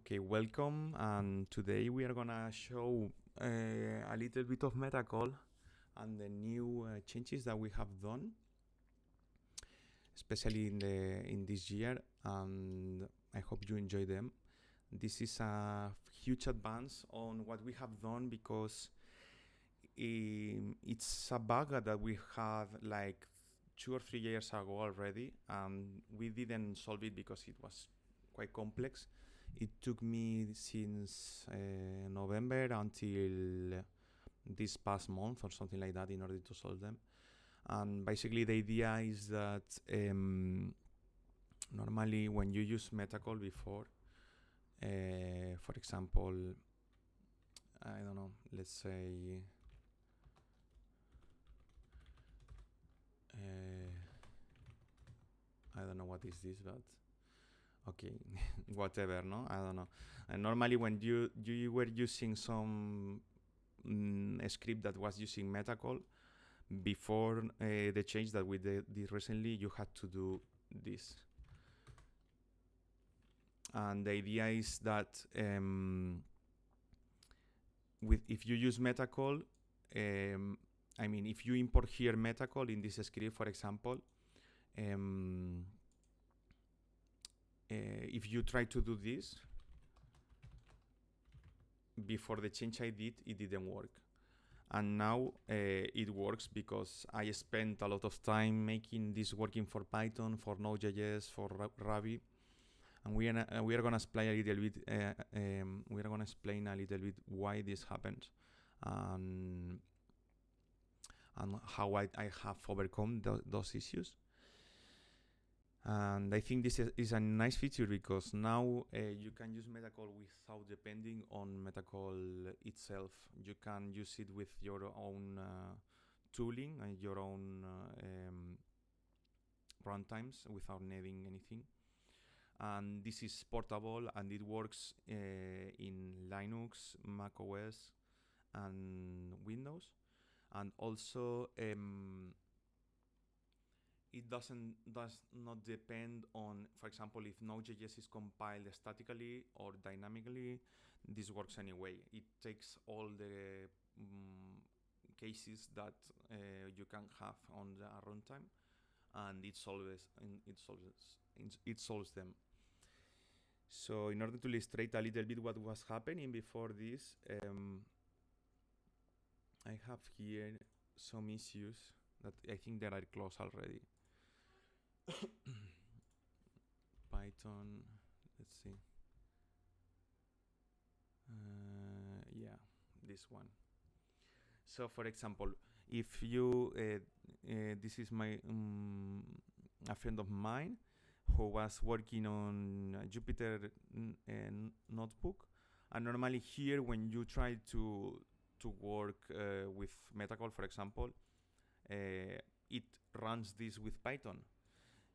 Okay, welcome, and today we are gonna show a little bit of MetaCall and the new changes that we have done, especially in this year, and I hope you enjoy them. This is a huge advance on what we have done because it's a bug that we had like 2 or 3 years ago already, and we didn't solve it because it was quite complex. It took me since November until this past month or something like that in order to solve them. And basically the idea is that normally when you use MetaCall before, for example, I don't know, let's say I don't know what is this, but okay, whatever, no? I don't know. And normally when you were using some script that was using MetaCall, before the change that we did recently, you had to do this. And the idea is that if you use MetaCall, I mean, if you import here MetaCall in this script, for example, if you try to do this, before the change I did, it didn't work. And now it works because I spent a lot of time making this working for Python, for NodeJS, for Ruby, and we are gonna explain a little bit. We are gonna explain a little bit why this happens, and how I have overcome those issues. And I think this is a nice feature because now you can use MetaCall without depending on MetaCall itself. You can use it with your own tooling and your own runtimes without needing anything. And this is portable and it works in Linux, MacOS, and Windows. And also it does not depend on, for example, if Node.js is compiled statically or dynamically, this works anyway. It takes all the cases that you can have on the runtime, and it solves them. So in order to illustrate a little bit what was happening before this, I have here some issues that I think that are close already. Python, let's see. Yeah, this one. So for example, if you, this is my a friend of mine who was working on Jupyter notebook, and normally here when you try to work with MetaCall, for example, it runs this with Python.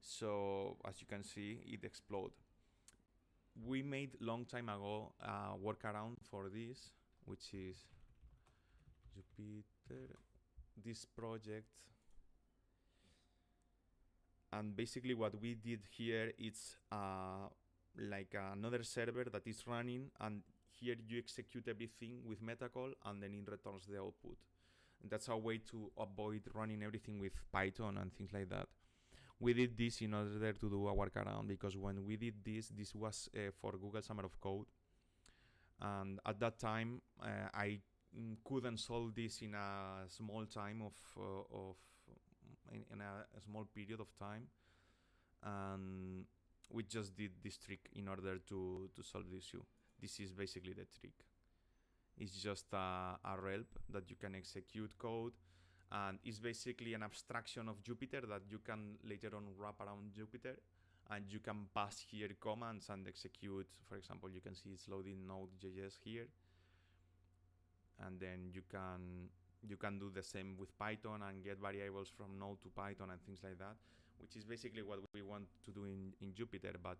So as you can see, it explodes. We made long time ago a workaround for this, which is Jupyter, this project. And basically what we did here is like another server that is running, and here you execute everything with MetaCall and then it returns the output. And that's a way to avoid running everything with Python and things like that. We did this in order to do a workaround because when we did this was for Google Summer of Code. And at that time, I couldn't solve this in a small time in a small period of time. And we just did this trick in order to solve the issue. This is basically the trick. It's just a rel that you can execute code, and it's basically an abstraction of Jupyter that you can later on wrap around Jupyter, and you can pass here commands and execute. For example, you can see it's loading Node.js here, and then you can do the same with Python and get variables from Node to Python and things like that, which is basically what we want to do in Jupyter. But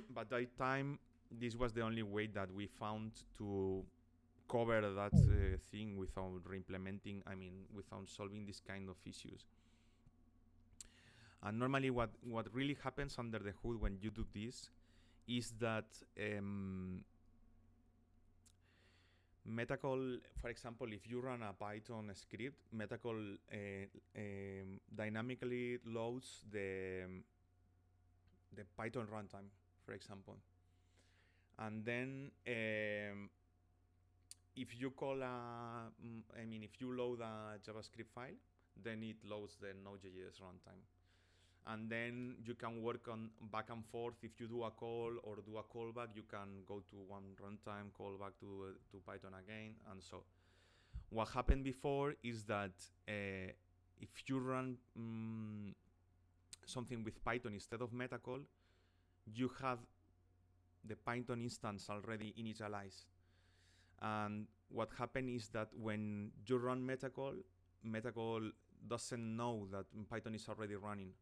but that time, this was the only way that we found to cover that thing without re-implementing, without solving this kind of issues. And normally what really happens under the hood when you do this is that MetaCall, for example, if you run a Python script, MetaCall dynamically loads the Python runtime, for example. And then if you call if you load a JavaScript file, then it loads the Node.js runtime. And then you can work on back and forth. If you do a call or do a callback, you can go to one runtime, call back to Python again, and so. What happened before is that if you run something with Python instead of MetaCall, you have the Python instance already initialized. And what happened is that when you run MetaCall doesn't know that Python is already running.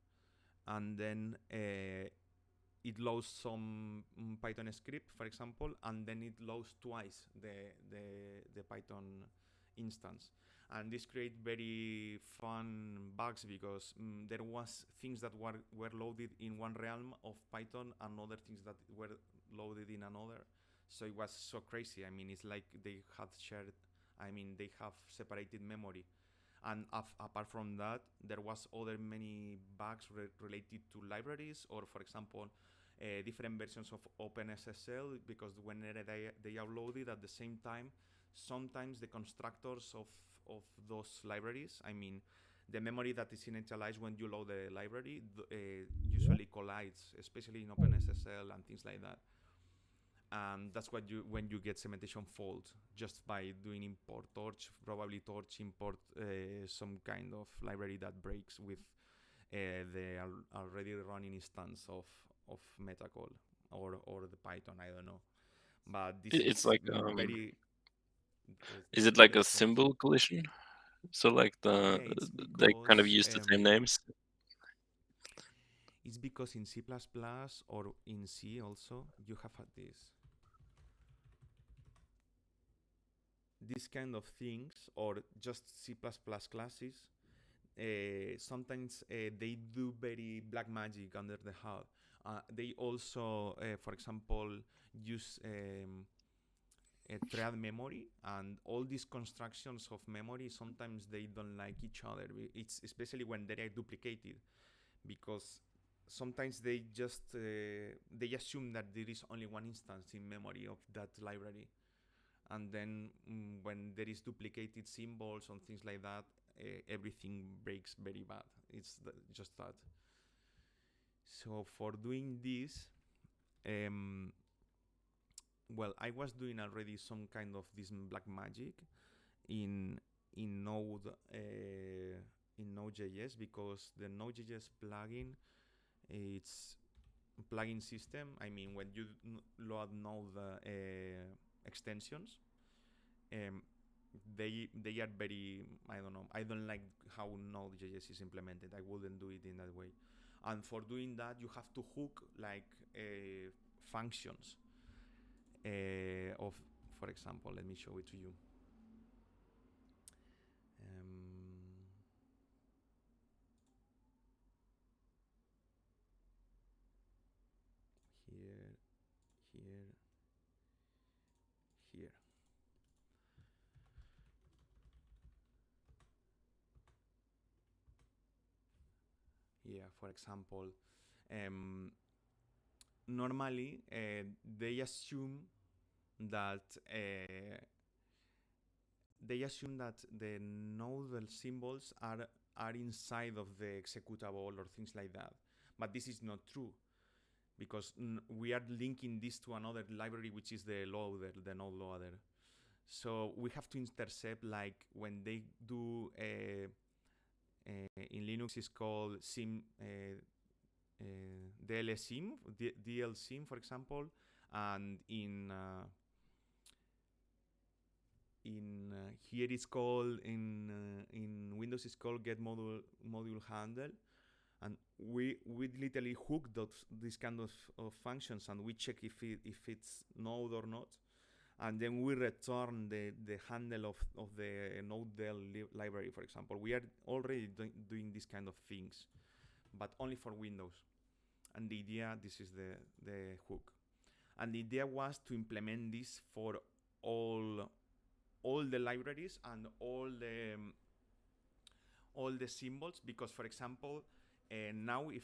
And then it loads some Python script, for example, and then it loads twice the Python instance. And this creates very fun bugs because there was things that were loaded in one realm of Python and other things that were loaded in another. So it was so crazy. I mean, it's like they have separated memory. And apart from that, there was many bugs related to libraries, or for example, different versions of OpenSSL, because when they are loaded at the same time, sometimes the constructors of those libraries, the memory that is initialized when you load the library usually collides, especially in OpenSSL and things like that. And that's when you get segmentation fault, just by doing import torch, probably torch import some kind of library that breaks with the already running instance of MetaCall or the Python, I don't know. But this It's is like very. Is it like a strange. symbol collision? So like Yeah, it's they kind of because use the same names. it's because in C++ or in C also you have these kind of things, or just C++ classes. Sometimes they do very black magic under the hood. They also, for example, use thread memory, and all these constructions of memory, sometimes they don't like each other. It's especially when they are duplicated, because sometimes they just they assume that there is only one instance in memory of that library, and then when there is duplicated symbols and things like that, everything breaks very bad. It's just that. So for doing this, well, I was doing already some kind of this black magic in Node in Node.js, because the Node.js plugin, it's plugin system. When you load Node extensions, they are very, I don't know. I don't like how Node.js is implemented. I wouldn't do it in that way. And for doing that, you have to hook like functions of, for example, let me show it to you. Here. Yeah, for example, normally they assume that the nodal symbols are inside of the executable or things like that. But this is not true, because we are linking this to another library, which is the loader, the node loader. So we have to intercept, like when they do in Linux is called sim DLSim, DLSim, for example, and in here it's called in Windows it's called get module handle, and we literally hook these kind of functions, and we check if it's node or not, and then we return the handle of the node.del library, for example. We are already doing these kind of things, but only for Windows. And the idea, this is the hook. And the idea was to implement this for all the libraries and all the symbols, because for example, now if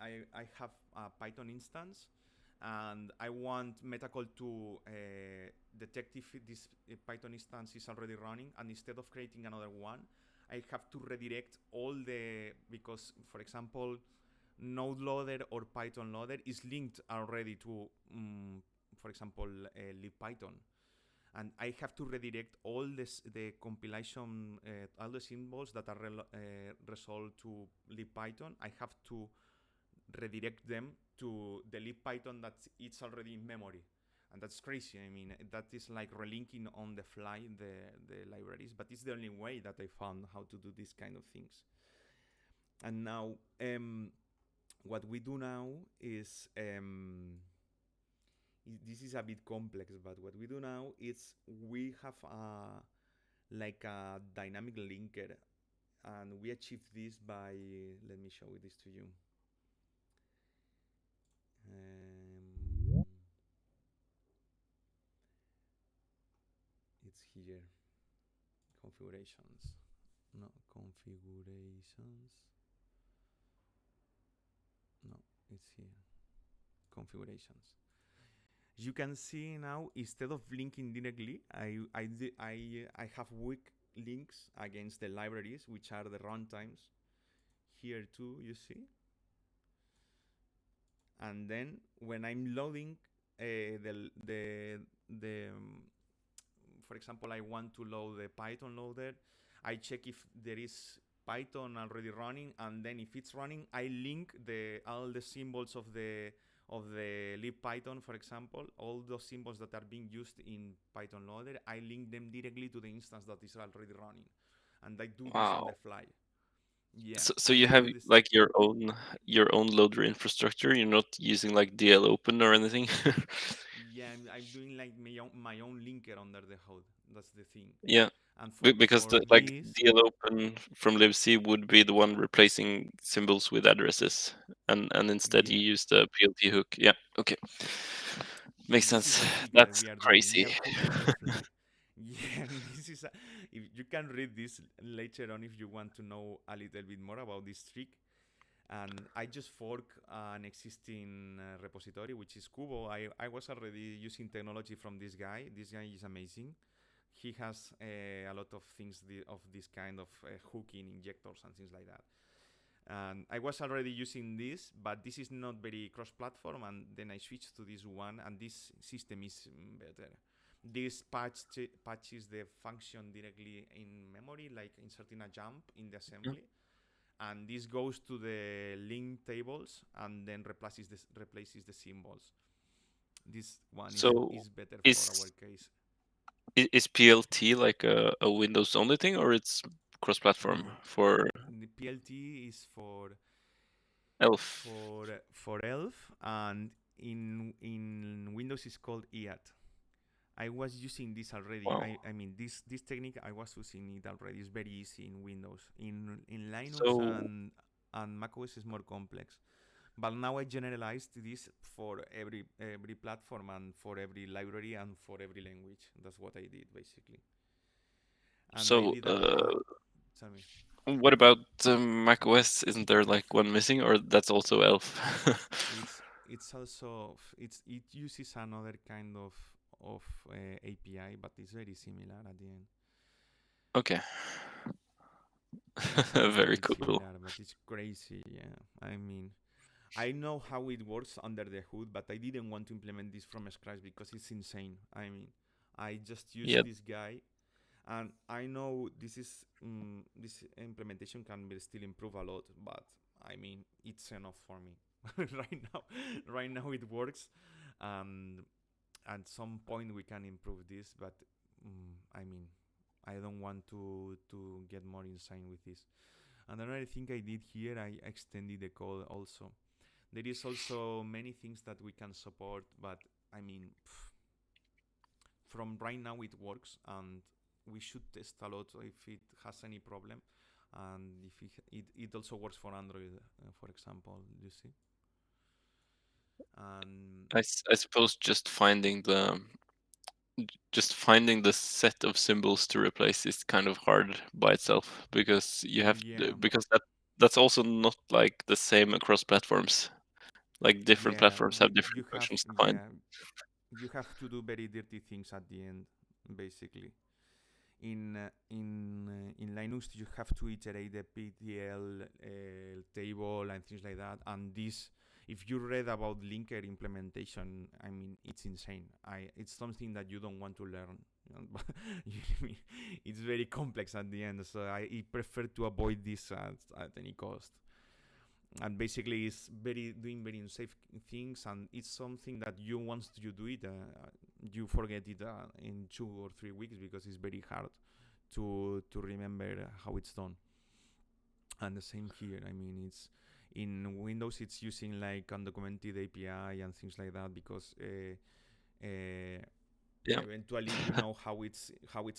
I have a Python instance and I want MetaCall to detect if this Python instance is already running, and instead of creating another one, I have to redirect because for example, node loader or Python loader is linked already to, for example, libpython. And I have to redirect all the compilation, all the symbols that are resolved to libpython. I have to redirect them to the libpython that it's already in memory. And that's crazy. I mean, that is like relinking on the fly the libraries, but it's the only way that I found how to do these kind of things. And now, what we do now is, this is a bit complex, but what we do now is we have like a dynamic linker, and we achieve this by, let me show this to you. It's here, configurations. No, configurations. No, it's here, configurations. You can see now, instead of linking directly, I have weak links against the libraries, which are the runtimes. Here too, you see. And then when I'm loading for example, I want to load the Python loader, I check if there is Python already running, and then if it's running, I link all the symbols of the libpython, for example, all those symbols that are being used in Python loader, I link them directly to the instance that is already running, and I do this on the fly. Yeah. So you have like your own loader infrastructure. You're not using like DL Open or anything. Yeah, I'm doing like my own linker under the hood. That's the thing. Yeah. And Because the like DL Open from libc would be the one replacing symbols with addresses, and instead you use the PLT hook. Yeah. Okay. Makes sense. That's crazy. We are hooking on the fly. Yeah, this is if you can read this later on if you want to know a little bit more about this trick. And I just fork an existing repository, which is Kubo. I was already using technology from this guy. This guy is amazing. He has a lot of things of this kind of hooking injectors and things like that. And I was already using this, but this is not very cross-platform. And then I switched to this one, and this system is better. This patches the function directly in memory, like inserting a jump in the assembly. And this goes to the link tables and then replaces the symbols. This one is better for our case. Is PLT like a Windows only thing, or it's cross-platform? No. For the PLT is for ELF. For ELF, and in Windows is called IAT. I was using this already. Wow. I mean this technique, I was using it already. It's very easy in Windows. In Linux and macOS is more complex. But now I generalized this for every platform and for every library and for every language. That's what I did basically. And I did tell me. What about macOS? Isn't there like one missing, or that's also ELF? It's also it uses another kind of API, but it's very similar at the end. Okay. Very cool. Similar, but it's crazy. Yeah, I mean, I know how it works under the hood, but I didn't want to implement this from scratch because it's insane. I mean, I just used this guy, and I know this implementation can be still improve a lot, but I mean, it's enough for me right now it works. At some point we can improve this, but I mean, I don't want to get more insane with this. And another thing I did here, I extended the code also. There is also many things that we can support, but I mean, from right now it works, and we should test a lot if it has any problem. And if it also works for Android, for example, you see. And I suppose just finding the set of symbols to replace is kind of hard by itself, because you have yeah, because that's also not like the same across platforms. Like different yeah, platforms have different you have, functions to find. yeah, you have to do very dirty things at the end, basically. In Linux, you have to iterate the PTL table and things like that. And this, if you read about linker implementation, I mean, it's insane. It's something that you don't want to learn. It's very complex at the end, so I prefer to avoid this at any cost. And basically, it's doing very unsafe things, and it's something that you once you do it, you forget it in 2 or 3 weeks, because it's very hard to remember how it's done. And the same here. I mean, it's in Windows, it's using like undocumented API and things like that, because Yeah. eventually you know how it's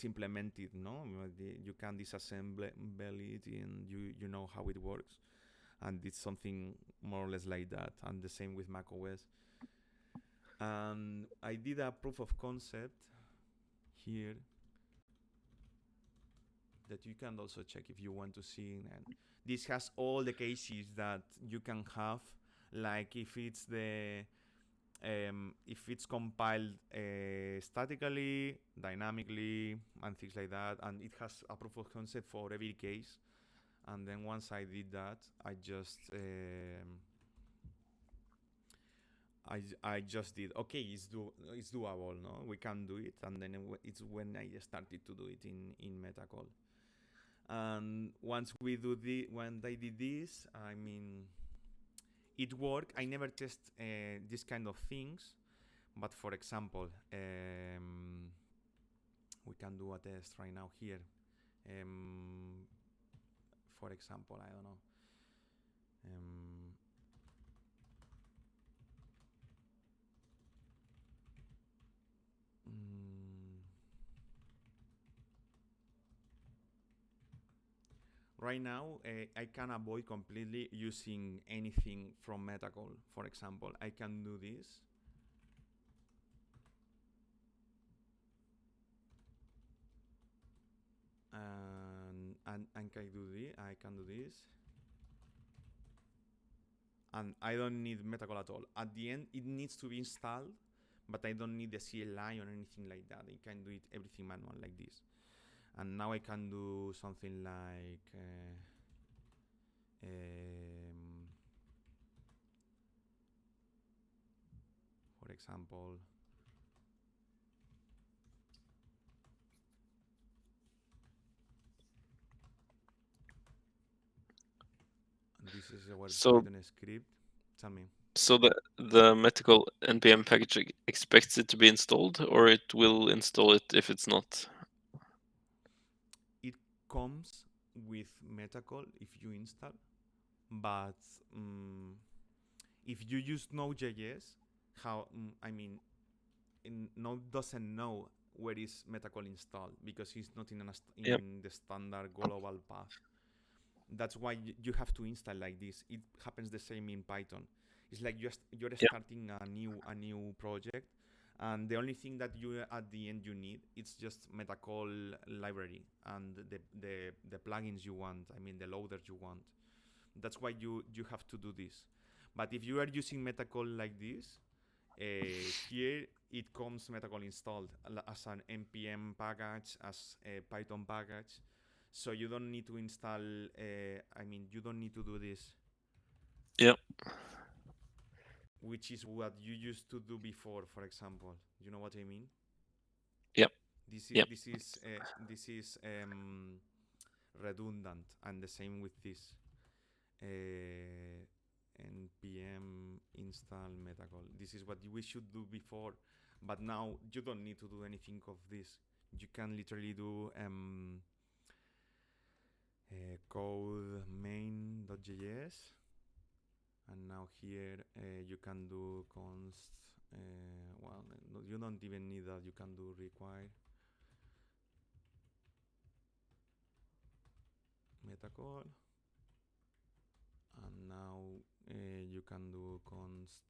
implemented. No, you can disassemble it, and you know how it works, and it's something more or less like that. And the same with macOS. And I did a proof of concept here that you can also check if you want to see. And this has all the cases that you can have, like if it's compiled statically, dynamically, and things like that. And it has a proof of concept for every case. And then once I did that, I just did, okay, it's doable, no, we can do it. And then it's when I started to do it in MetaCall. And once when I did this, I mean, it worked. I never test this kind of things, but for example, we can do a test right now here. For example, I don't know. Right now, I can avoid completely using anything from MetaCall. For example, I can do this. And I can do this. And I don't need MetaCall at all. At the end, it needs to be installed, but I don't need the CLI or anything like that. I can do it everything manual like this. And now I can do something like for example, this is our Python script. Tell me. So the MetaCall npm package expects it to be installed, or it will install it if it's not? It comes with MetaCall if you install, but if you use Node.js, Node doesn't know where is MetaCall installed, because it's not in the standard global path. That's why you have to install like this. It happens the same in Python. It's like you're starting a new project, and the only thing that you at the end you need, it's just MetaCall library and the plugins you want. I mean, the loaders you want. That's why you have to do this. But if you are using MetaCall like this, here it comes MetaCall installed as an npm package, as a Python package. So you don't need to install. You don't need to do this. Yeah. Which is what you used to do before, for example. You know what I mean? Yep. This is redundant, and the same with this. Npm install MetaCall. This is what we should do before, but now you don't need to do anything of this. You can literally do code main.js, and now here you can do const. You don't even need that. You can do require MetaCall, and now you can do const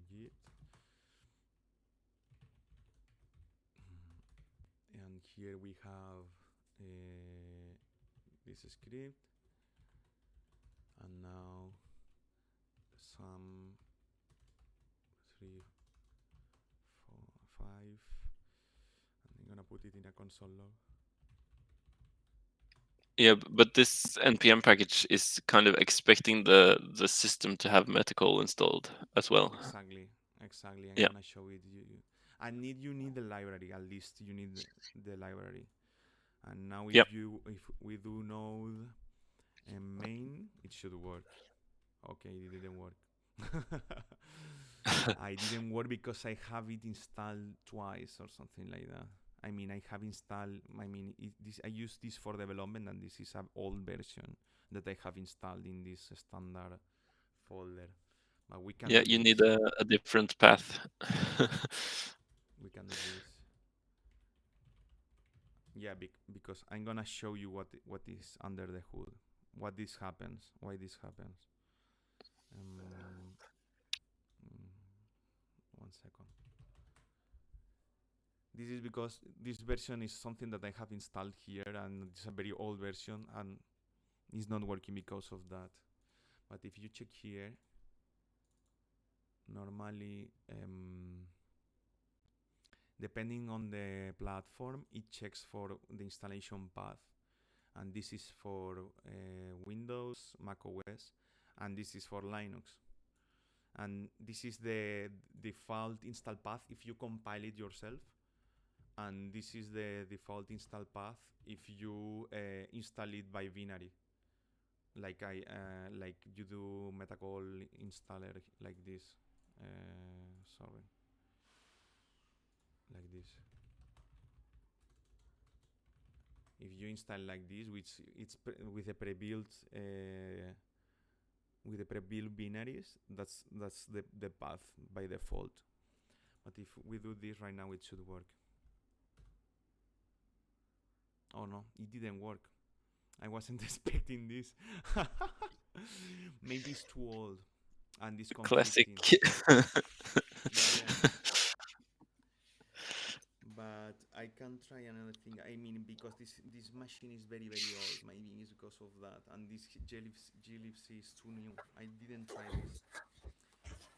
g here we have this script, and now some 3, 4, 5, and I'm gonna put it in a console log. Yeah, but this npm package is kind of expecting the system to have MetaCall installed as well. Exactly. I'm Yeah. gonna show it you. You need the library, at least you need the library. And now if we do node and main, it should work. Okay, it didn't work. I didn't work because I have it installed twice or something like that. I mean, I have installed. I use this for development, and this is an old version that I have installed in this standard folder. But we can. Yeah, do you this. need a different path. We can do this. Yeah, because I'm gonna show you what is under the hood, why this happens. One second. This is because this version is something that I have installed here, and it's a very old version, and it's not working because of that. But if you check here, normally, depending on the platform, it checks for the installation path, and this is for Windows, macOS, and this is for Linux. And this is the default install path if you compile it yourself, and this is the default install path if you install it by binary, like you do MetaCall installer like this. Sorry, like this. If you install like this, which it's with a pre-built binaries, that's the path by default. But if we do this right now, it should work. Oh no, it didn't work. I wasn't expecting this. Maybe it's too old, and it's conflicting. Classic. Yeah. But I can try another thing. I mean, because this machine is very old. Maybe it's because of that. And this glibc is too new. I didn't try this.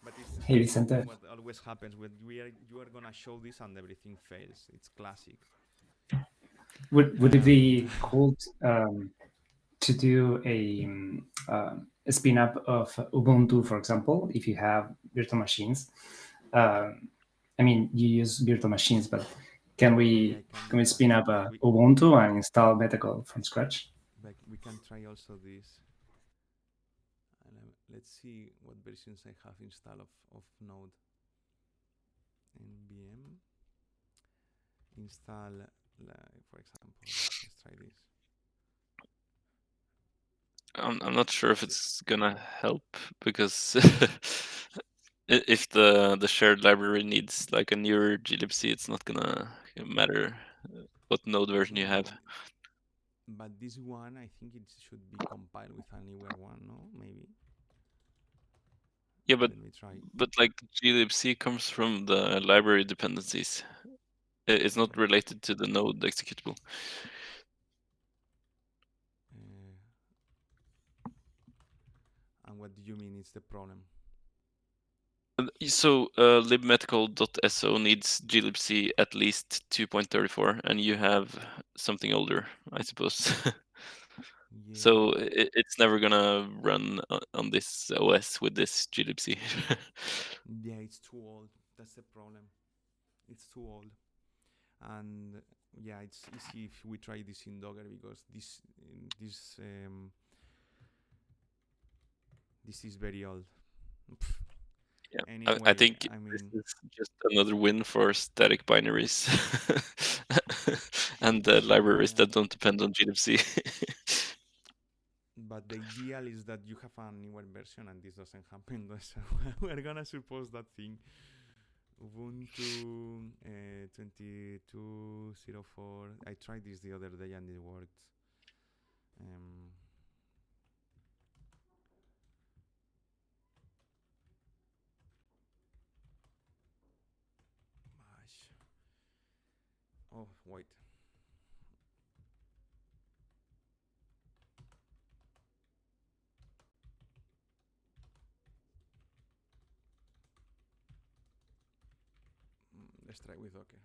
But Hey, Vicente. what always happens when you are gonna show this and everything fails. It's classic. Would it be cool to do a spin up of Ubuntu, for example, if you have virtual machines? I mean, you use virtual machines, but can we spin up a Ubuntu and install MetaCall from scratch? Like we can try also this. And let's see what versions I have installed of Node. NVM install, for example. Let's try this. I'm not sure if it's gonna help, because if the shared library needs like a newer glibc, it's not gonna matter what node version you have. But this one, I think it should be compiled with a newer one, no? Maybe. Yeah, but Let me try. but like glibc comes from the library dependencies. It's not related to the node executable. And what do you mean is the problem? So libmetacall.so needs glibc at least 2.34, and you have something older, I suppose. Yeah. So it's never gonna run on this OS with this glibc. Yeah, it's too old. That's the problem. It's too old. And yeah, it's easy if we try this in Docker, because this is very old. Yeah, Anyway, I think I this mean, is just another win for static binaries and the libraries that don't depend on glibc. but the ideal is that you have a newer version, and this doesn't happen. So we're gonna suppose that thing. Ubuntu 22.04. I tried this the other day and it worked. Oh, wait. let's try with Docker.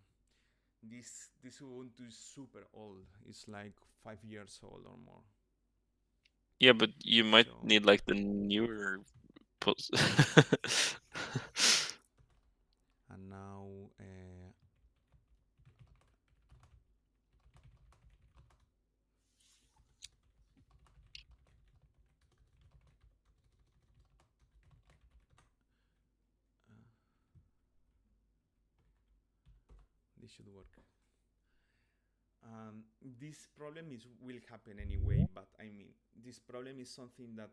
This Ubuntu is super old. It's like 5 years old or more. Yeah, but you might So- need like the newer post. And now this should work. This problem will happen anyway, but I mean, this problem is something that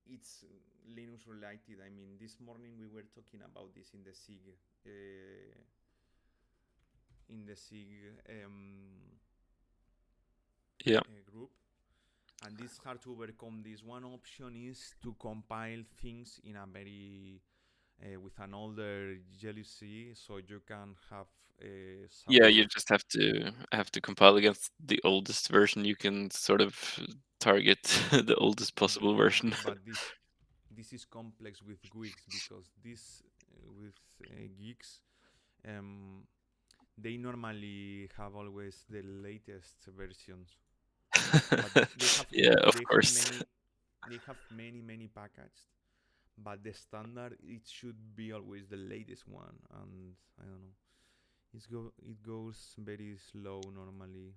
it's Linux related. I mean, this morning we were talking about this in the SIG Yeah. Group, and this hard to overcome. This one option is to compile things in a very with an older JLC, so you can have Yeah, support. you just have to compile against the oldest version. You can sort of target the oldest possible version. But this is complex with Wix, because this with geeks, they normally have always the latest versions. But they have Yeah, of they course. have many packages. But the standard, it should be always the latest one, and I don't know. It goes very slow normally.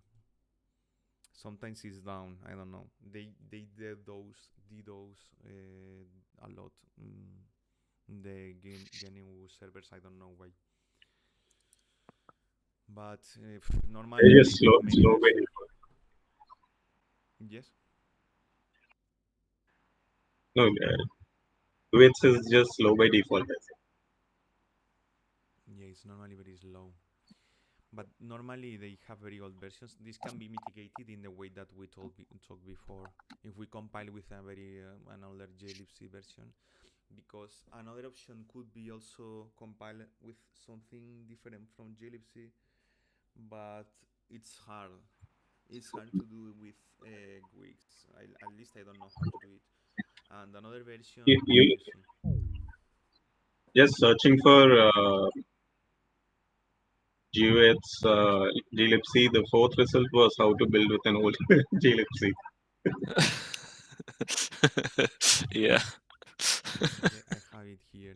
Sometimes it's down. I don't know. They did those a lot. The GNU servers. I don't know why. But normally They they just have slow, many slow by versions. default. Yes. No, Wits is just slow by default. Yeah, it's normally very slow. But normally they have very old versions. This can be mitigated in the way that we talked before. If we compile with a very an older JLibc version, because another option could be also compile with something different from JLibc, but it's hard. It's hard to do with Wix. At least I don't know how to do it. And another version, let You me see. just searching for GUID's glibc. The fourth result was how to build with an old glibc. Yeah. Okay, I have it here.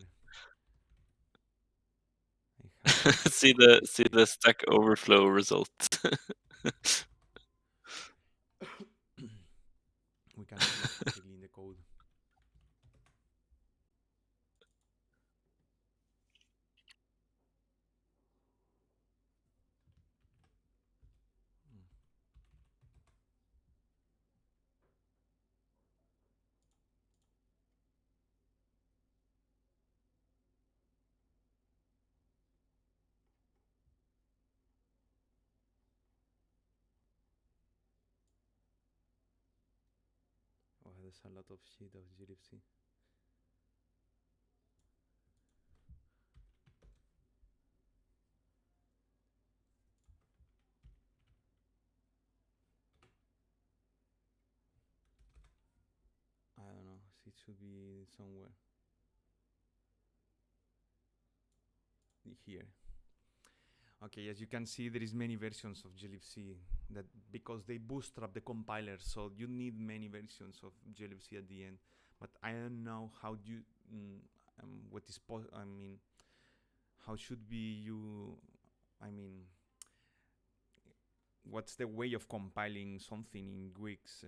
I have it. see the Stack Overflow result. We can see it directly in the code. Oh, there's a lot of shit of glibc. I don't know. It should be somewhere here. Okay, as you can see, there is many versions of glibc that because they bootstrap the compiler, so you need many versions of glibc at the end. But I don't know how you what is I mean, how should be you? I mean, what's the way of compiling something in Wix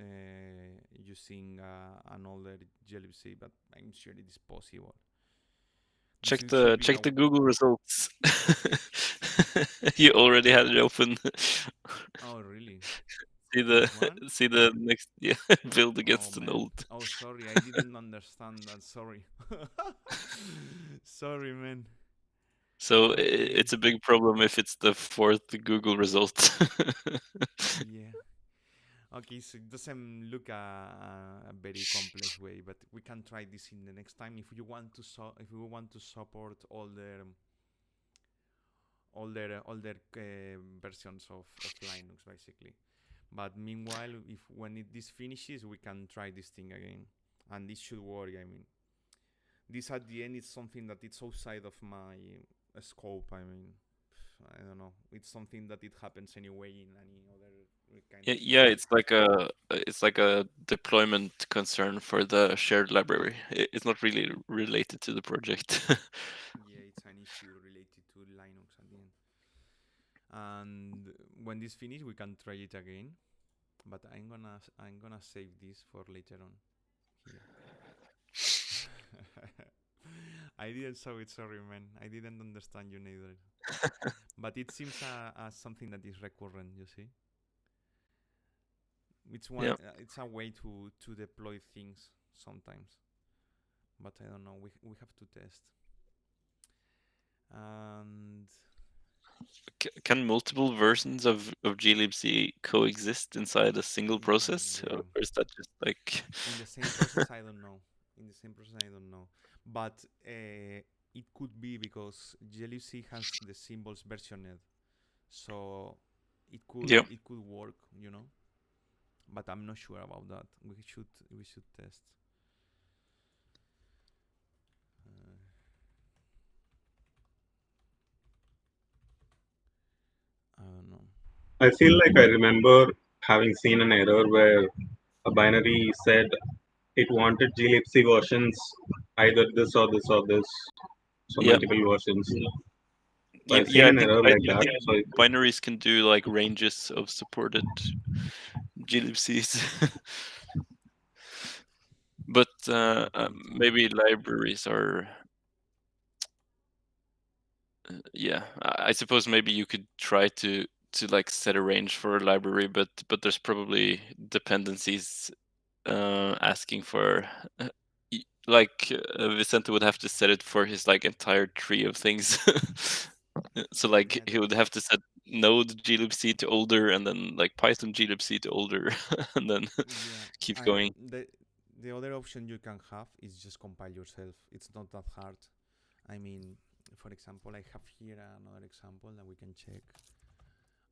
using an older glibc? But I'm sure it is possible. Check Should be the Google results. You already had it open. Oh, really? See One? see the next build against an Man. old. Oh, sorry, I didn't understand that. Sorry. Sorry, man. So Okay. it's a big problem if it's the fourth Google result. Yeah. Okay, so it doesn't look a very complex way, but we can try this in the next time if you want to if we want to support all their versions of Linux, basically. But meanwhile, when this finishes, we can try this thing again, and this should work. I mean, this at the end is something that it's outside of my scope. I mean, I don't know. It's something that it happens anyway in any other kind of Yeah, it's like a deployment concern for the shared library. It's not really related to the project. Yeah, it's an issue related to Linux at the end. And when this finishes, we can try it again. But I'm gonna save this for later on here. I didn't saw it, sorry man. I didn't understand you neither. But it seems as something that is recurrent, you see. It's one. Yeah. It's a way to deploy things sometimes. But I don't know. We have to test. And Can multiple versions of glibc coexist inside a single process, yeah. or is that just like In the same process, I don't know. In the same process, I don't know. But it could be because glibc has the symbols versioned, so Yeah. it could work, you know. But I'm not sure about that. We should test. I don't know. I feel like I remember having seen an error where a binary said it wanted glibc versions, either this or this or this, so Yeah. multiple versions. So I've Yeah, seen an error like I that. think So binaries can do like ranges of supported glibcs. But maybe libraries are yeah, I suppose maybe you could try to like set a range for a library, but there's probably dependencies asking for like Vicente would have to set it for his like entire tree of things. So like Yeah, he would have to set Node glibc to older, and then like Python glibc to older, and then yeah. keep I going. the other option you can have is just compile yourself. It's not that hard. I mean, for example, I have here another example that we can check.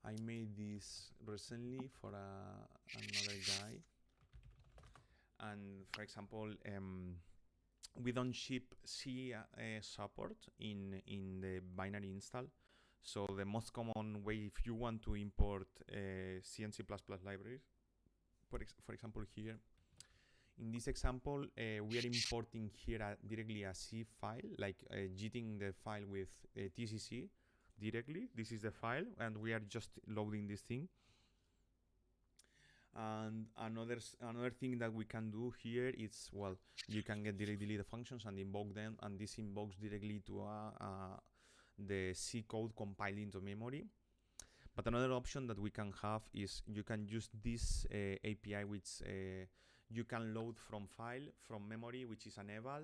I made this recently for another guy, and for example, we don't ship C support in the binary install. So the most common way, if you want to import C and C++ libraries, for example here, in this example, we are importing here directly a C file, like jitting the file with TCC directly. This is the file, and we are just loading this thing. And another thing that we can do here is, well, you can get directly the functions and invoke them, and this invokes directly to the C code compiled into memory. But another option that we can have is you can use this API, which you can load from file, from memory, which is an eval.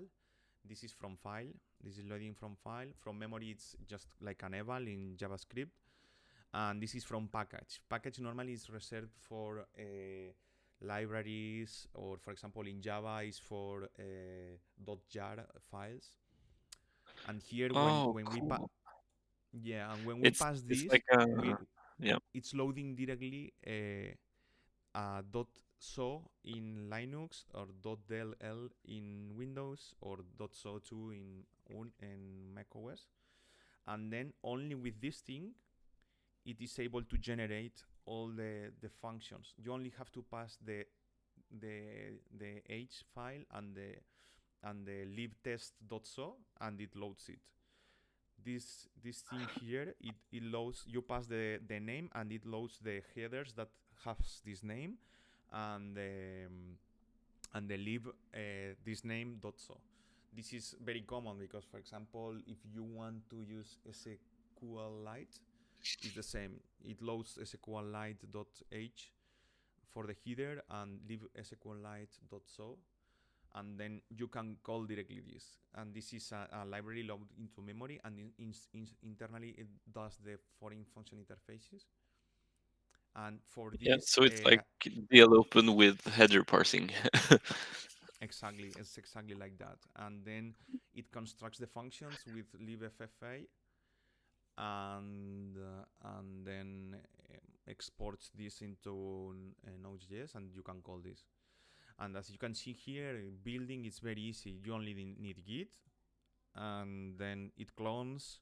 This is from file. This is loading from file. From memory, it's just like an eval in JavaScript. And this is from package. Package normally is reserved for libraries, or for example in Java is for .jar files. And here when Cool. and when we pass It's this, like yeah. it's loading directly .so in Linux, or .dll in Windows, or .so2 in macOS. And then only with this thing, it is able to generate all the functions. You only have to pass the h file and the libtest.so, and it loads it. This thing here, it loads. You pass the name, and it loads the headers that has this name, and the lib this name.so. This is very common because, for example, if you want to use SQLite, it's the same. It loads SQLite.h for the header and libsqlite.so, and then you can call directly this. And this is a library loaded into memory, and internally it does the foreign function interfaces. And for this, Yeah, so it's like DL open with header parsing. exactly, it's exactly like that. And then it constructs the functions with libffa, and then exports this into Node.js, and you can call this. And as you can see here, building is very easy. You only need Git, and then it clones,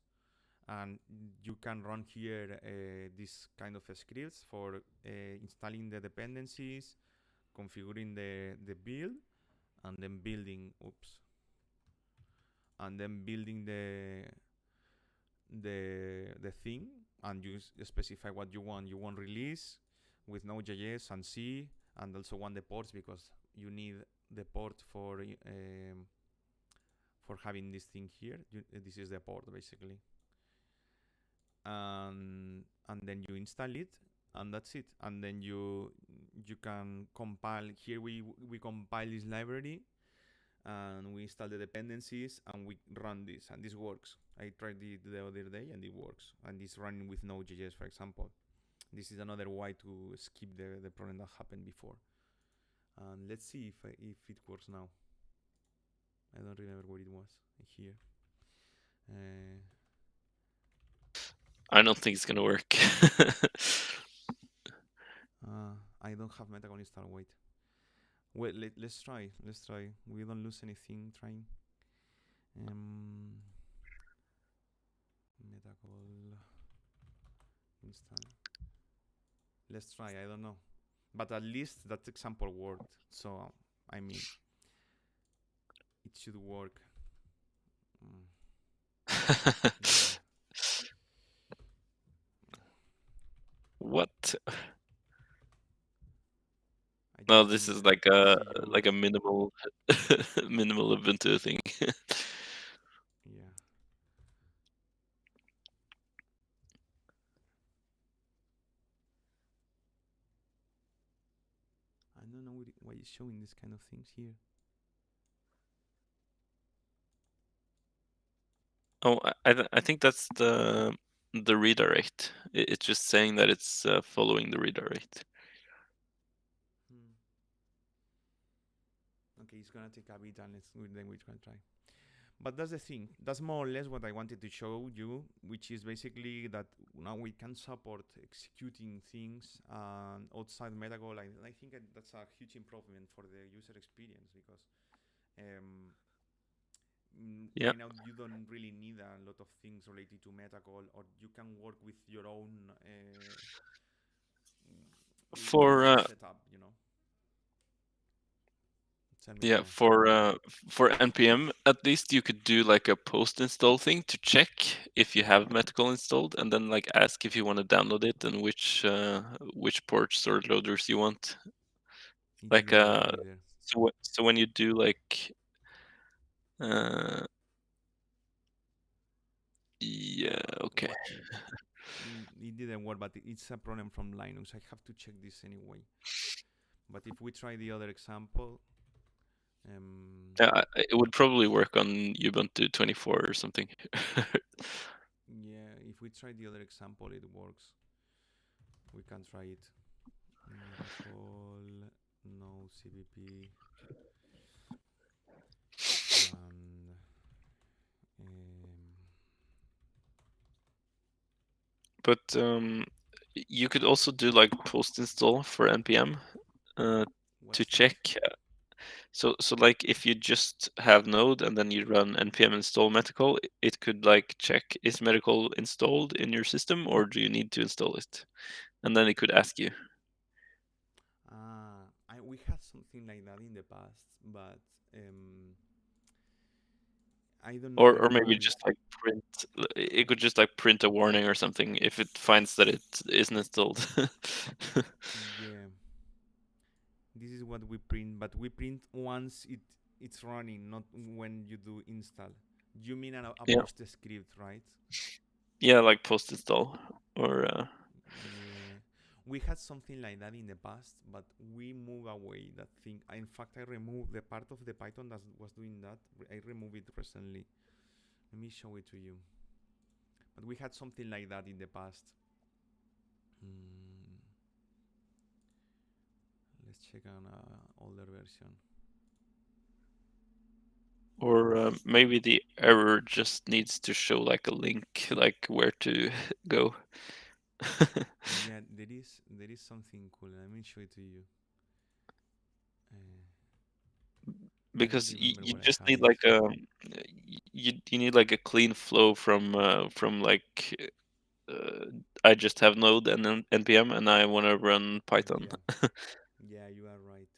and you can run here this kind of scripts for installing the dependencies, configuring the build, and then building the thing, and you specify what you want. You want release with Node.js and C, and also want the ports because you need the port for having this thing here. This is the port basically, and then you install it, and that's it. And then you can compile. Here we compile this library, and we install the dependencies, and we run this, and this works. I tried it the other day, and it works, and it's running with Node.js, for example. This is another way to skip the problem that happened before. And let's see if it works now. I don't remember what it was here. I don't think it's gonna work. I don't have MetaCall installed. Wait. Wait, let's try. We don't lose anything trying. MetaCall install. Let's try. I don't know, but at least that example worked. So I mean, it should work. What? No, this is like a minimal minimal Ubuntu thing. Yeah. I don't know why it's showing this kind of things here. Oh, I think that's the redirect. It's just saying that it's following the redirect. Okay, it's gonna take a bit, and then we can try. But that's the thing. That's more or less what I wanted to show you, which is basically that now we can support executing things outside MetaCall. I think that's a huge improvement for the user experience because right now you don't really need a lot of things related to MetaCall, or you can work with your own setup, you know. Yeah, for npm at least you could do like a post install thing to check if you have MetaCall installed, and then like ask if you want to download it and which ports or loaders you want. Like so when you do like yeah, okay. It didn't work, but it's a problem from Linux. I have to check this anyway. But if we try the other example, it would probably work on Ubuntu 24 or something. Yeah, if we try the other example, it works. We can try it. MetaCall, no CVP, but you could also do like post install for npm to check. So like if you just have Node and then you run npm install MetaCall, it could like check, is MetaCall installed in your system or do you need to install it? And then it could ask you. We had something like that in the past, but I don't know. Or maybe just like print. It could just like print a warning or something if it finds that it isn't installed. Yeah, this is what we print, but we print once it's running, not when you do install. You mean a post script, right? Yeah, like post install or. Yeah, we had something like that in the past, but we moved away that thing. In fact, I removed the part of the Python that was doing that. I removed it recently. Let me show it to you. But we had something like that in the past. Let's check on an older version. Or maybe the error just needs to show like a link, like where to go. Yeah, there is something cool. Let me show it to you. because don't you, remember you where I just have need it. like you need like a clean flow from like I just have Node and then npm and I want to run Python. Yeah, yeah, you are right.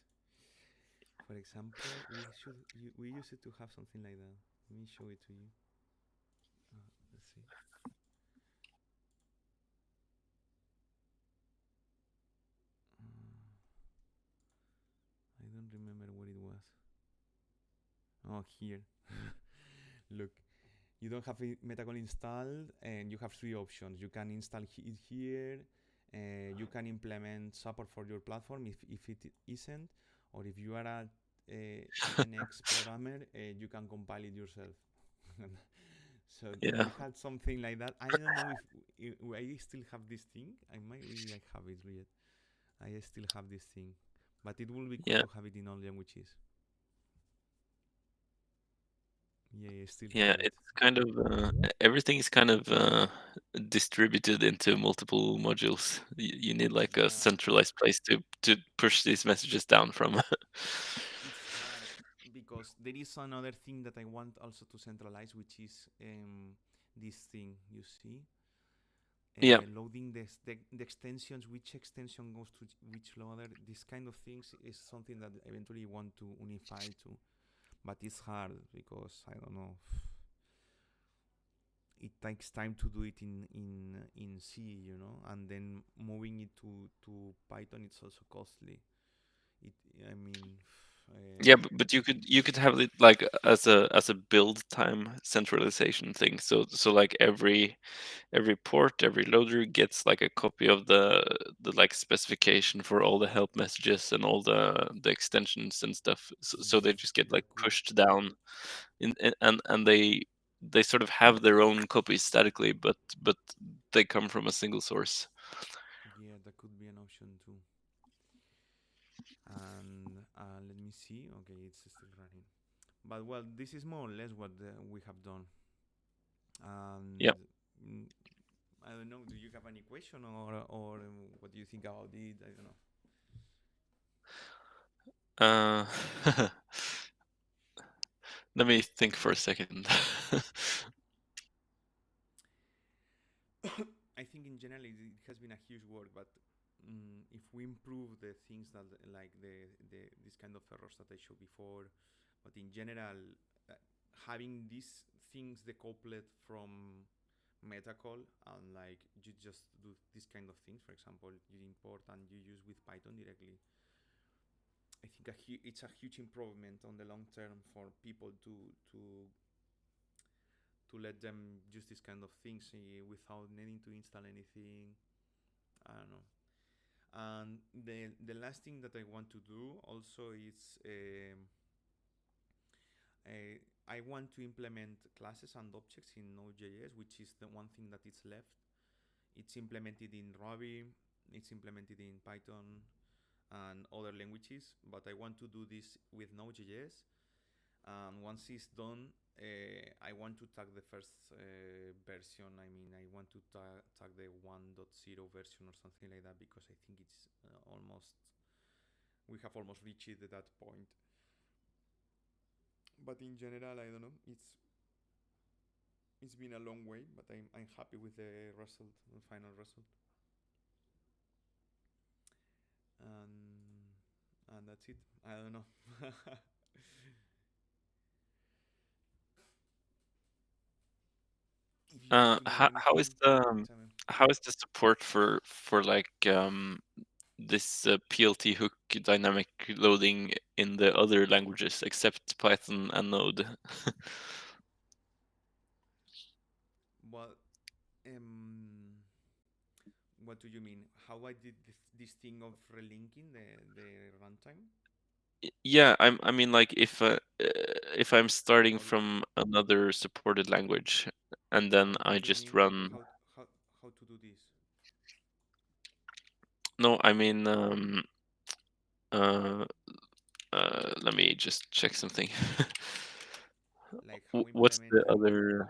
For example, we used it to have something like that. Let me show it to you. Let's see. I don't remember what it was. Oh, here. Look, you don't have MetaCall installed, and you have three options. You can install it here. You can implement support for your platform if it isn't, or if you are a NX programmer, you can compile it yourself. So Yeah, we had something like that. I don't know if I still have this thing. I might really like have it yet. I still have this thing, but it will be cool yeah, to have it in all languages. Yeah, I still yeah. have it. It's kind of everything is kind of distributed into multiple modules. You need like a Yeah, centralized place to push these messages down from. it's hard because there is another thing that I want also to centralize, which is this thing you see, Yeah, loading the extensions, which extension goes to which loader. This kind of things is something that eventually want to unify to, but it's hard because I don't know. It takes time to do it in C, and then moving it to Python, it's also costly. It, I mean, yeah, but you could have it like as a build time centralization thing. So like every port, every loader gets like a copy of the like specification for all the help messages and all the extensions and stuff. So they just get yeah, like cool. pushed down and they sort of have their own copies statically, but they come from a single source. Yeah, that could be an option too. And let me see. Okay, it's still running. But well, this is more or less what we have done. Yeah. And mm, I don't know. Do you have any question or what do you think about it? I don't know. Uh, let me think for a second. I think in general it has been a huge work, but if we improve the things that like the this kind of errors that I showed before, but in general, uh, having these things decoupled from MetaCall and like you just do this kind of things. For example, you import and you use with Python directly. I think it's a huge improvement on the long term for people to let them use this kind of things without needing to install anything. I don't know. And the last thing that I want to do also is I want to implement classes and objects in Node.js, which is the one thing that is left. It's implemented in Ruby, it's implemented in Python and other languages, but I want to do this with Node.js. And once it's done, I want to tag the first version. I mean, I want to tag the 1.0 version or something like that because I think it's we have almost reached that point. But in general, I don't know. It's been a long way, but I'm happy with the result, the final result. And that's it. I don't know. If you want to know how how is anything, the tell me. how is the support for like this PLT hook dynamic loading in the other languages except Python and Node? Well, um, what do you mean? How I did this thing of relinking the runtime? Yeah, I mean like if I'm starting Well, from another supported language and then but I you just mean run. how to do this? No, I mean uh let me just check something. Like how What's implement the other?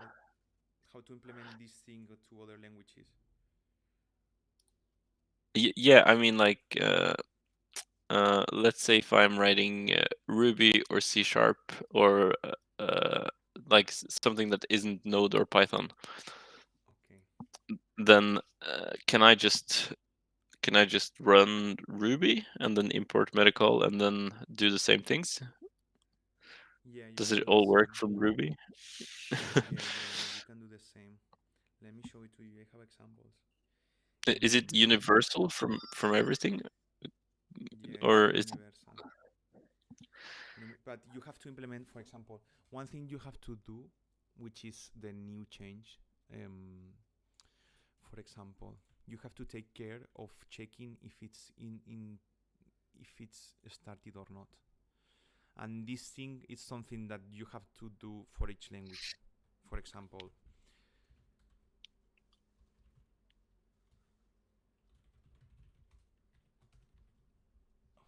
how to implement this thing to other languages? Yeah, I mean like let's say if I'm writing Ruby or C# or like something that isn't Node or Python, Okay. then can I just run Ruby and then import MetaCall and then do the same things? Yeah, you Does can it do the all work same. from Ruby? Yeah, you can do the same. Let me show it to you. I have examples. Is it Mm, universal from everything, yeah, it's or is it? universal. But you have to implement, for example, one thing you have to do, which is the new change. For example, you have to take care of checking if it's in if it's started or not. And this thing is something that you have to do for each language. For example,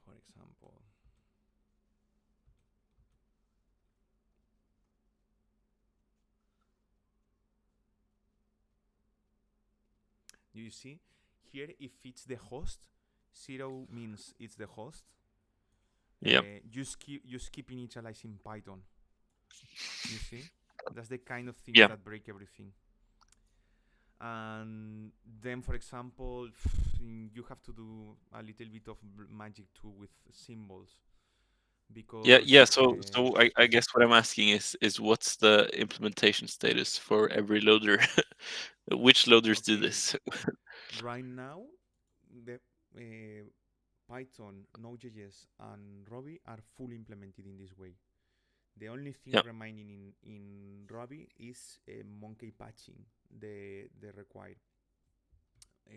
for example, you see here if it's the host, 0 means it's the host. Yeah. You skip initialize in Python. You see, that's the kind of things Yeah. that break everything. And then, for example, you have to do a little bit of magic too with symbols, because Yeah. So I guess what I'm asking is what's the implementation status for every loader? Which loaders do okay, this? right now the Python, NodeJS, and Ruby are fully implemented in this way. The only thing Yeah. remaining in Ruby is monkey patching, the required,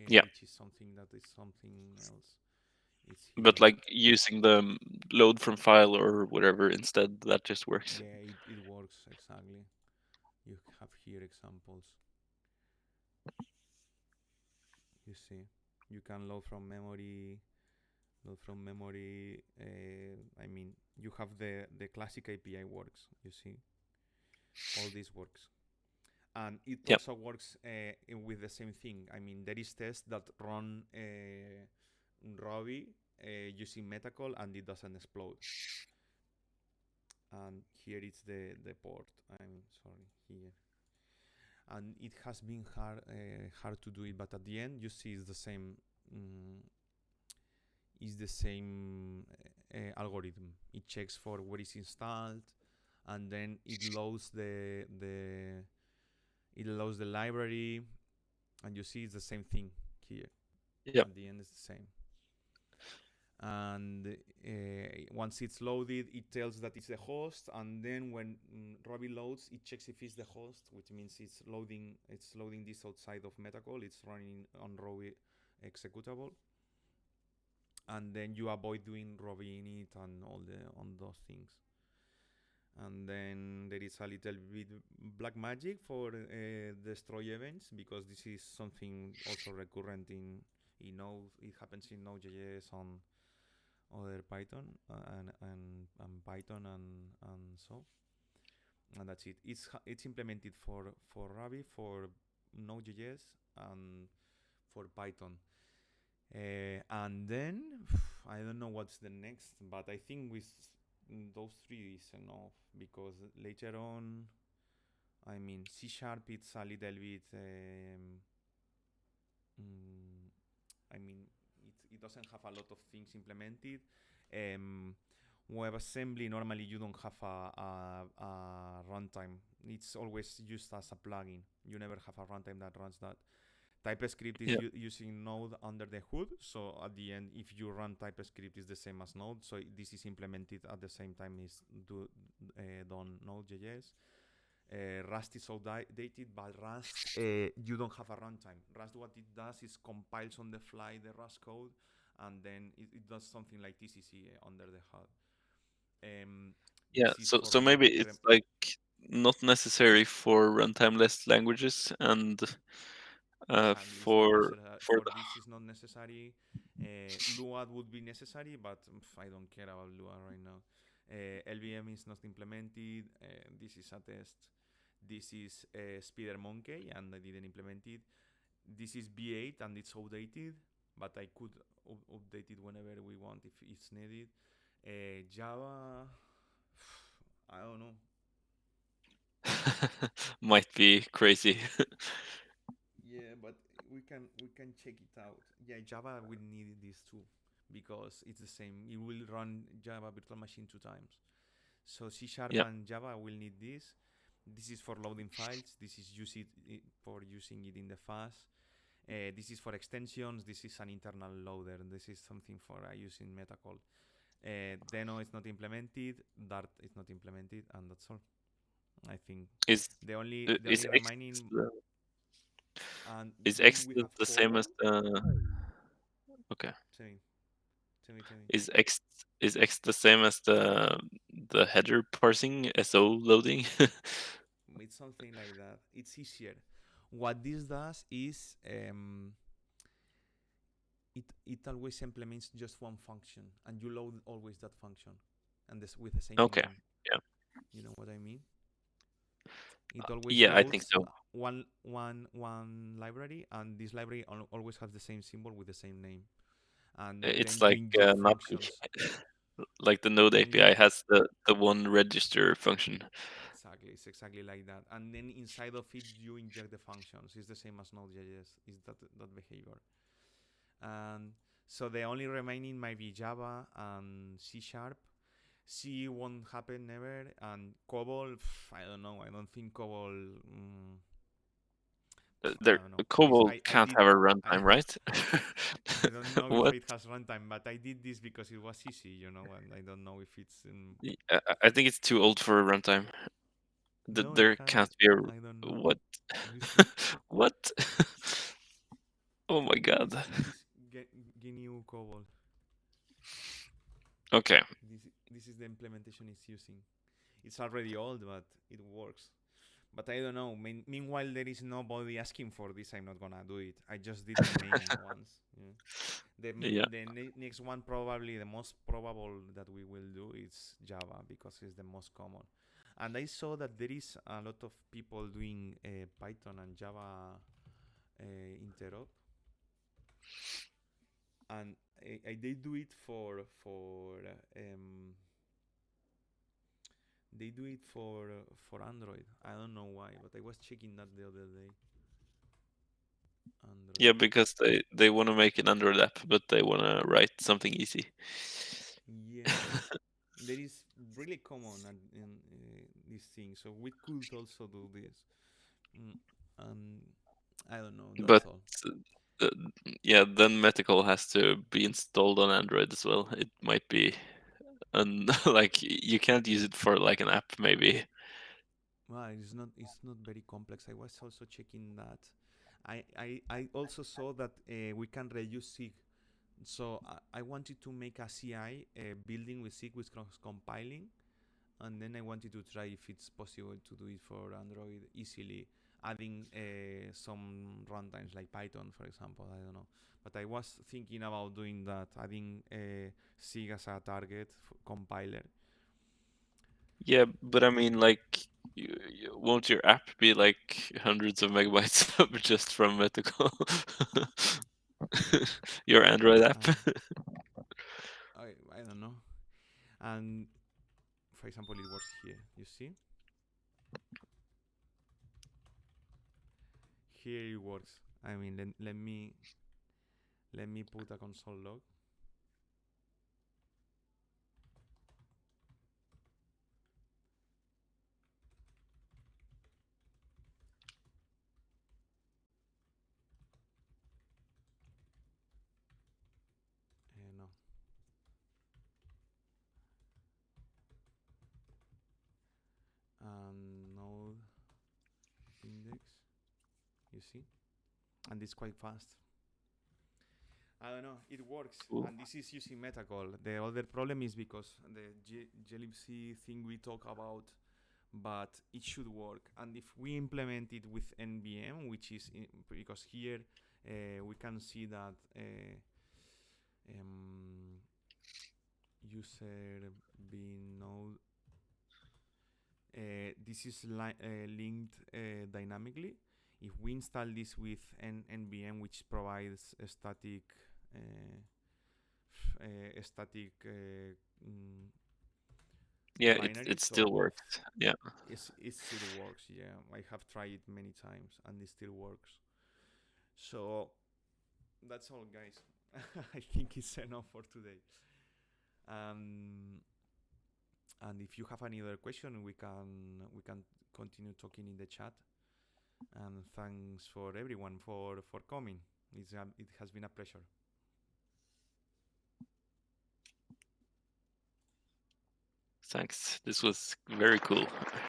Yeah. which is something that is something else. It's But here. like using the load from file or whatever instead, that just works. Yeah, it works exactly. You have here examples. You see, you can load from memory. Load from memory. I mean, you have the classic API works. You see, all this works. And it Yeah. also works with the same thing. I mean, there is tests that run Ruby using MetaCall and it doesn't explode. And here it's the port. I'm sorry, here. And it has been hard to do it, but at the end you see it's the same. Is the same algorithm. It checks for what is installed, and then it loads the library, and you see it's the same thing here. Yeah. At the end, it's the same. And once it's loaded, it tells that it's the host, and then when Ruby loads, it checks if it's the host, which means it's loading this outside of MetaCall. It's running on Ruby executable, and then you avoid doing Ruby init and all on those things. And then there is a little bit black magic for destroy events, because this is something also recurrent in Node. It happens in Node.js on other Python and Python and so. And that's it. It's implemented for Ruby, for Node.js, and for Python. And then I don't know what's the next, but I think with those three is enough, because later on, I mean, C# it's a little bit. I mean, it doesn't have a lot of things implemented. WebAssembly, normally you don't have a runtime. It's always used as a plugin. You never have a runtime that runs that. TypeScript is using Node under the hood, so at the end, if you run TypeScript, it's the same as Node. So this is implemented at the same time as done Node.js. Rust is outdated, but Rust, you don't have a runtime. Rust, what it does is compiles on the fly the Rust code, and then it does something like TCC under the hood. Yeah, so maybe it's like not necessary for runtime-less languages, and for this is not necessary. Lua would be necessary, but I don't care about Lua right now. LVM is not implemented. This is a test. This is SpiderMonkey, and I didn't implement it. This is V8, and it's outdated. but I could update it whenever we want if it's needed. Java, I don't know. Might be crazy. Yeah, but we can check it out. Yeah, Java will need this too because it's the same. It will run Java virtual machine 2 times. So C# Yeah. and Java will need this. This is for loading files. This is for using it in the fast. This is for extensions. This is an internal loader. This is something for using MetaCall. Deno is not implemented. Dart is not implemented, and that's all. I think Is the only is X remaining and is then X we have the same as COBOL. okay? Tell me. Is X the same as the header parsing SO loading? It's something like that. It's easier. What this does is it always implements just one function, and you load always that function, and this with the same Okay. name. Yeah. You know what I mean? It always Yeah, I think loads so. one library, and this library always has the same symbol with the same name, and It's then you like inject Navi. functions. Like the Node Then you API has the one register function. exactly, it's exactly like that, and then inside of it you inject the functions. It's the same as Node.js. Is that behavior? And so the only remaining might be Java and C#. C won't happen never, and COBOL, I don't know. I don't think COBOL. I There, don't know. COBOL I can't did. have a I runtime, right? I don't know if What? it has runtime, but I did this because it was easy, and I don't know if it's. I think it's too old for a runtime. No, it There has. can't be a I don't know. what? You see, What? Oh my god. this is GNU COBOL. Okay. This is the implementation it's using. It's already old, but it works. But I don't know. Meanwhile, there is nobody asking for this. I'm not gonna do it. I just did the main ones. Yeah. Yeah. The next one, probably the most probable that we will do is Java because it's the most common. And I saw that there is a lot of people doing Python and Java interop, and they do it they do it for Android. I don't know why, but I was checking that the other day. Android. Yeah, because they want to make an Android app, but they want to write something easy. Yeah, there is really common in this thing, so we could also do this. And I don't know. But That's all. uh, yeah, then MetaCall has to be installed on Android as well. It might be, and like you can't use it for like an app, maybe. Well, it's not very complex. I was also checking that. I also saw that we can reuse SIG. So I wanted to make a CI building with SIG with compiling, and then I wanted to try if it's possible to do it for Android easily, adding some runtimes like Python, for example. I don't know, but I was thinking about doing that, adding SIG as a target compiler. Yeah, but I mean, like, won't your app be like hundreds of megabytes just from MetaCall? Your Android app. I don't know. And for example, it works here. You see? Here it works. I mean, let me put a console log. No. Node index. You see? And it's quite fast. I don't know. It works, Cool. and this is using MetaCall. The other problem is because the glibc thing we talk about, but it should work. And if we implement it with NVM, which is because here we can see that user bin node. This is linked dynamically. If we install this with NVM, which provides a static static Yeah, binaries. it still works. Yeah. It still works. Yeah, I have tried it many times and it still works. So that's all, guys. I think it's enough for today. And if you have any other question, we can continue talking in the chat. And thanks for everyone for coming. It has been a pleasure. Thanks. This was very cool.